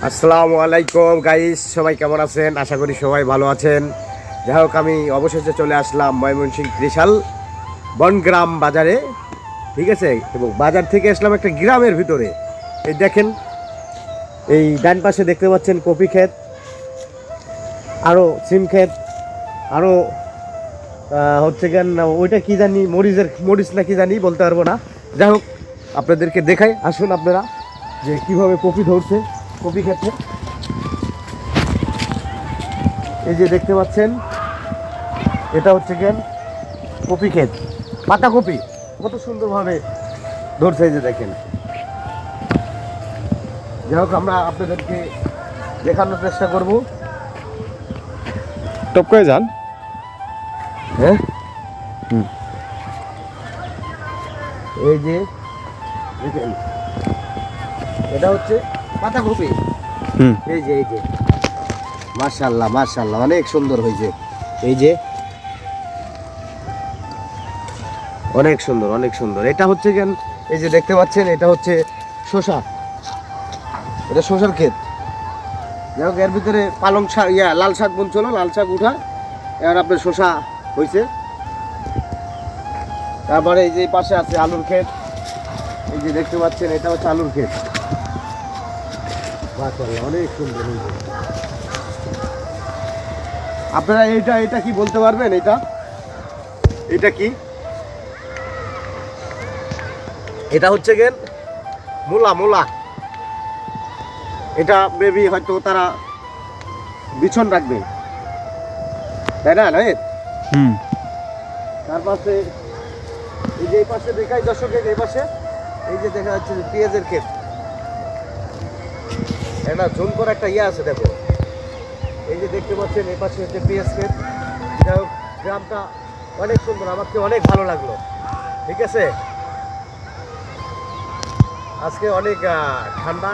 আসসালামু আলাইকুম গাইস, সবাই কেমন আছেন? আশা করি সবাই ভালো আছেন। যাই হোক, আমি অবশেষে চলে আসলাম ময়মনসিংহ ত্রিশাল বনগ্রাম বাজারে, ঠিক আছে। এবং বাজার থেকে আসলাম একটা গ্রামের ভিতরে। এই দেখেন, এই ডান পাশে দেখতে পাচ্ছেন কপি ক্ষেত, আরও সিম ক্ষেত, আরও হচ্ছে কেন ওইটা কি জানি, মরিচ না কি জানি, বলতে পারবো না। যাই হোক, আপনাদেরকে দেখাই, আসুন আপনারা যে কিভাবে কপি ধরছে কপি ক্ষেত্রে। এই যে দেখতে পাচ্ছেন, এটা হচ্ছে কেন কপি ক্ষেত, পাতা কপি কত সুন্দরভাবে ধরছে, এই যে দেখেন। যাই হোক, আমরা আপনাদেরকে দেখানোর চেষ্টা করব। টপ করে যান। হ্যাঁ, এই যে দেখেন, এটা হচ্ছে পাতা কপি। এই যে মাশাআল্লাহ মাশাআল্লাহ, অনেক সুন্দর হয়েছে। এই যে অনেক সুন্দর অনেক সুন্দর। এটা হচ্ছে কেন, এই যে দেখতে পাচ্ছেন, এটা হচ্ছে শসা, এটা শসার ক্ষেত। যাই হোক, এর ভিতরে পালং শাক, লাল শাক বুনছিল, লাল শাক উঠা, এবার আপনার শসা হয়েছে। তারপরে এই যে পাশে আছে আলুর ক্ষেত, এই যে দেখতে পাচ্ছেন, এটা হচ্ছে আলুর ক্ষেত। মাশাআল্লাহ, অনেক সুন্দর হয়েছে। আপনারা এটা কি বলতে পারবেন? এটা কি? এটা হচ্ছে গেন মূলা। এটা বেবি হয়তো তারা বিছন রাখবে, তাই না? তার পাশে এই যে এই পাশে দেখাই দর্শকের, এই পাশে এই যে দেখা যাচ্ছে যে পেঁয়াজের ক্ষেত, একটা ঝোল করে একটা আছে, দেখো। এই যে দেখতে পাচ্ছেন, এই পাশে হচ্ছে পেঁয়াজ ক্ষেত। যাই হোক, গ্রামটা অনেক সুন্দর, আমাকে অনেক ভালো লাগলো, ঠিক আছে। আজকে অনেক ঠান্ডা।